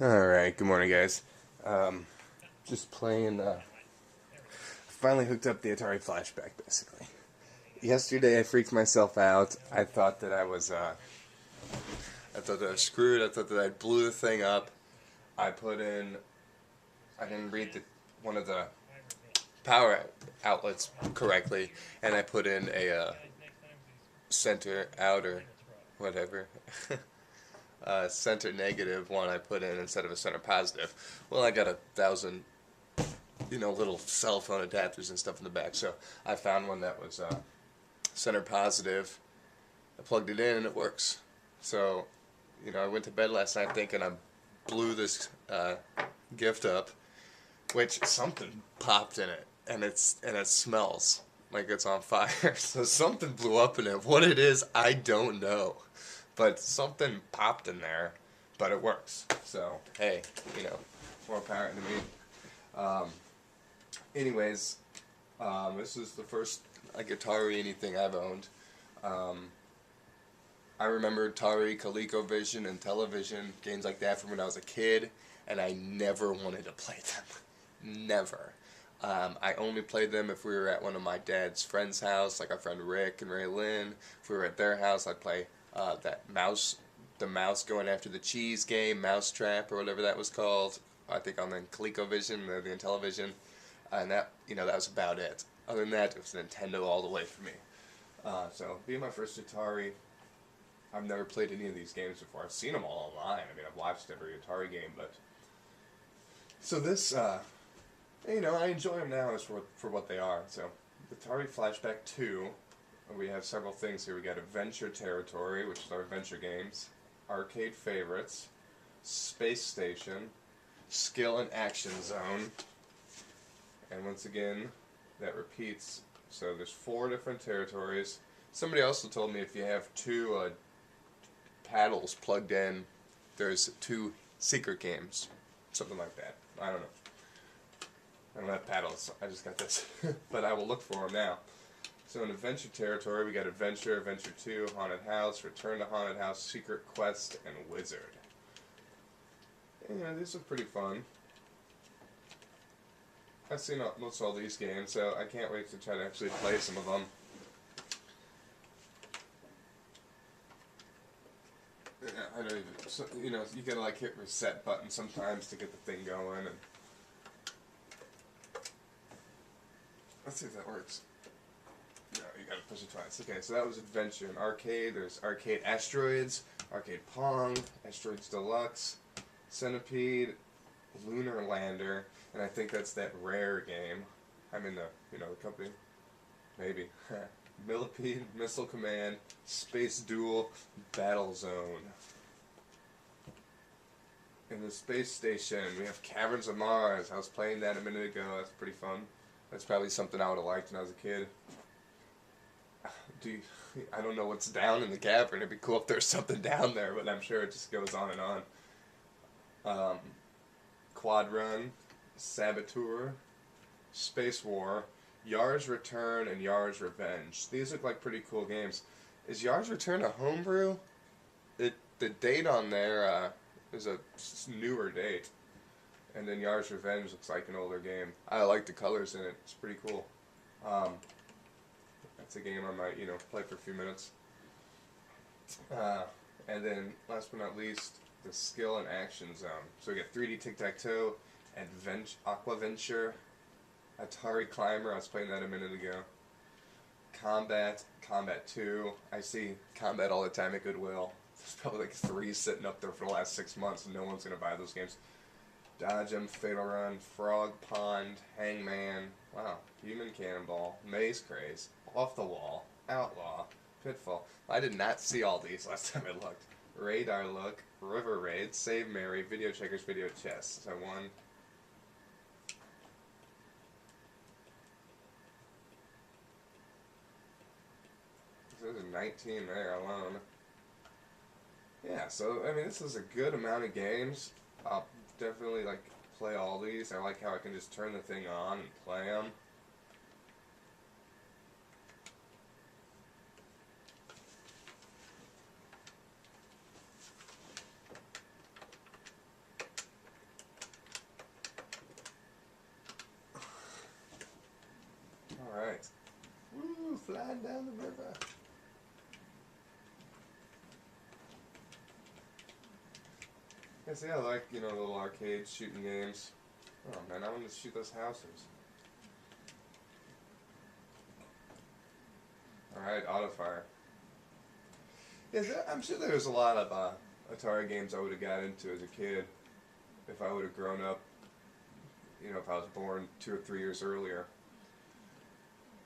Alright, good morning, guys. Just playing, finally hooked up the Atari flashback, basically. Yesterday I freaked myself out. I thought that I was screwed. I thought that I blew the thing up. I put in, I didn't read one of the power outlets correctly, and I put in a, center out or whatever. Center negative one I put in instead of a center positive. Well, I got 1,000 little cell phone adapters and stuff in the back. So I found one that was center positive. I plugged it in and it works. So, I went to bed last night thinking I blew this gift up, which something popped in it, and it smells like it's on fire. So something blew up in it. What it is, I don't know, but something popped in there, but it works. So hey, more power to me. Um, Anyways, this is the first Atari anything I've owned. I remember Atari, ColecoVision, and Television, games like that from when I was a kid, and I never wanted to play them. Never. I only played them if we were at one of my dad's friend's house, like our friend Rick and Ray Lynn. If we were at their house, I'd play the mouse going after the cheese game, Mousetrap, or whatever that was called. I think on the ColecoVision, the Intellivision. And that was about it. Other than that, it was Nintendo all the way for me. So, being my first Atari, I've never played any of these games before. I've seen them all online. I mean, I've watched every Atari game, but... So this, I enjoy them now as for what they are. So, Atari Flashback 2, we have several things here. We got Adventure Territory, which is our adventure games, Arcade Favorites, Space Station, Skill and Action Zone, and once again, that repeats. So there's 4 different territories. Somebody also told me if you have 2 paddles plugged in, there's 2 secret games. Something like that. I don't know. I don't have paddles. I just got this. But I will look for them now. So in Adventure Territory, we got Adventure, Adventure 2, Haunted House, Return to Haunted House, Secret Quest, and Wizard. And, these are pretty fun. I've seen most all these games, so I can't wait to try to actually play some of them. Yeah, I don't even, so, you gotta hit reset button sometimes to get the thing going, and let's see if that works. No, you gotta push it twice. Okay, so that was Adventure. And Arcade, there's Arcade Asteroids, Arcade Pong, Asteroids Deluxe, Centipede, Lunar Lander, and I think that's that Rare game. I mean the company. Maybe. Millipede, Missile Command, Space Duel, Battle Zone. In the Space Station, we have Caverns of Mars. I was playing that a minute ago. That's pretty fun. That's probably something I would have liked when I was a kid. I don't know what's down in the cavern. It'd be cool if there's something down there, but I'm sure it just goes on and on. Quad Run, Saboteur, Space War, Yar's Return, and Yar's Revenge. These look like pretty cool games. Is Yar's Return a homebrew? The date on there is a newer date. And then Yar's Revenge looks like an older game. I like the colors in it. It's pretty cool. That's a game I might, play for a few minutes. And then, last but not least, the Skill and Action Zone. So we got 3D Tic-Tac-Toe, Aquaventure, Atari Climber, I was playing that a minute ago, Combat 2, I see Combat all the time at Goodwill. There's probably 3 sitting up there for the last 6 months and no one's going to buy those games. Dodge 'em, Fatal Run, Frog Pond, Hangman, wow, Human Cannonball, Maze Craze, Off the Wall, Outlaw, Pitfall. I did not see all these last time I looked. Radar Look, River Raid, Save Mary, Video Checkers, Video Chess. So 1. There's 19 there alone. Yeah, so, I mean, this is a good amount of games. I'll definitely, play all these. I like how I can just turn the thing on and play them. sliding down the river. Yeah, see, I like, little arcade shooting games. Oh man, I want to shoot those houses. Alright, Autofire. Yeah, I'm sure there was a lot of Atari games I would have got into as a kid if I would have grown up, if I was born 2 or 3 years earlier.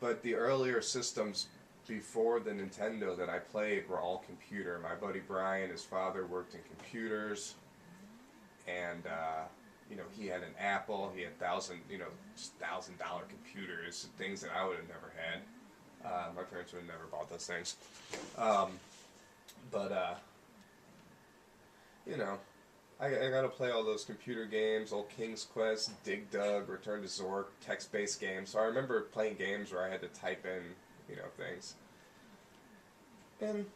But the earlier systems before the Nintendo that I played were all computer. My buddy Brian, his father worked in computers, and he had an Apple. He had $1,000 computers, things that I would have never had. My parents would have never bought those things. I got to play all those computer games, old King's Quest, Dig Dug, Return to Zork, text-based games. So I remember playing games where I had to type in, things. And,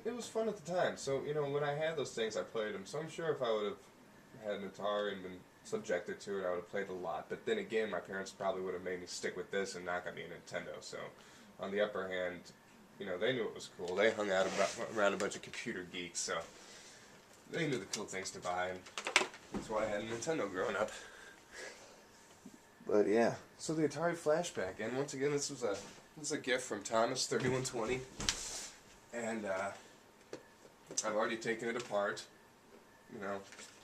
it was fun at the time. So, when I had those things, I played them. So I'm sure if I would have had an Atari and been subjected to it, I would have played a lot. But then again, my parents probably would have made me stick with this and not got me a Nintendo. So, on the upper hand, they knew it was cool. They hung out around a bunch of computer geeks, so they knew the cool things to buy, and that's why I had a Nintendo growing up. But yeah, so the Atari Flashback, and once again, this is a gift from Thomas 3120, and I've already taken it apart.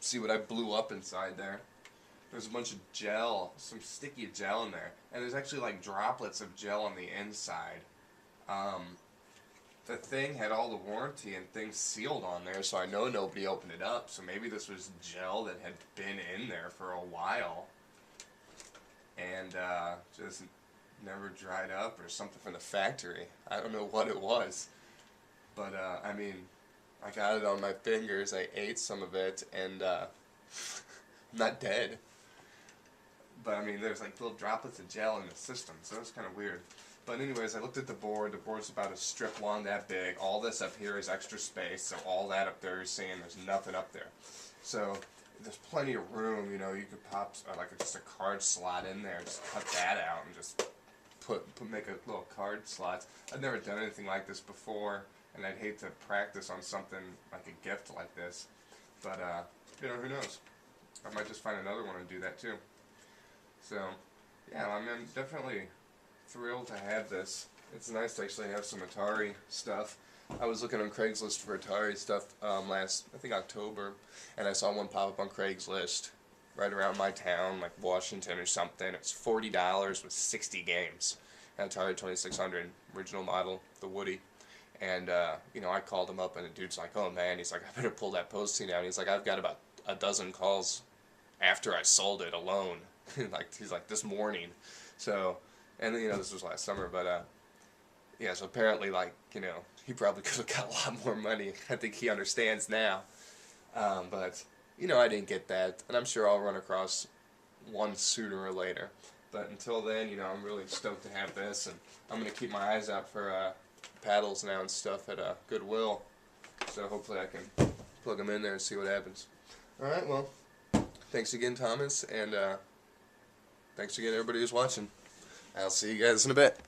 See what I blew up inside there. There's a bunch of gel, some sticky gel in there, and there's actually like droplets of gel on the inside. The thing had all the warranty and things sealed on there, so I know nobody opened it up. So maybe this was gel that had been in there for a while and just never dried up, or something from the factory. I don't know what it was, but I got it on my fingers. I ate some of it, and I'm not dead. But there's like little droplets of gel in the system, so it's kind of weird. But anyways, I looked at the board. The board's about a strip long that big. All this up here is extra space, so all that up there you're seeing, there's nothing up there. So there's plenty of room, you could pop just a card slot in there, just cut that out and just make a little card slot. I've never done anything like this before, and I'd hate to practice on something like a gift like this. But, who knows? I might just find another one and do that too. So, yeah, I'm definitely thrilled to have this. It's nice to actually have some Atari stuff. I was looking on Craigslist for Atari stuff last, I think, October, and I saw one pop up on Craigslist right around my town, like Washington or something. It's $40 with 60 games. Atari 2600, original model, the Woody. And, I called him up, and the dude's like, oh man, he's like, I better pull that posting down. He's like, I've got about a dozen calls after I sold it alone. He's like, this morning. So, and this was last summer, but, yeah, so apparently, he probably could have got a lot more money. I think he understands now. But, I didn't get that, and I'm sure I'll run across one sooner or later. But until then, I'm really stoked to have this, and I'm going to keep my eyes out for paddles now and stuff at Goodwill. So hopefully I can plug them in there and see what happens. Alright, well, thanks again, Thomas, and thanks again, everybody who's watching. I'll see you guys in a bit.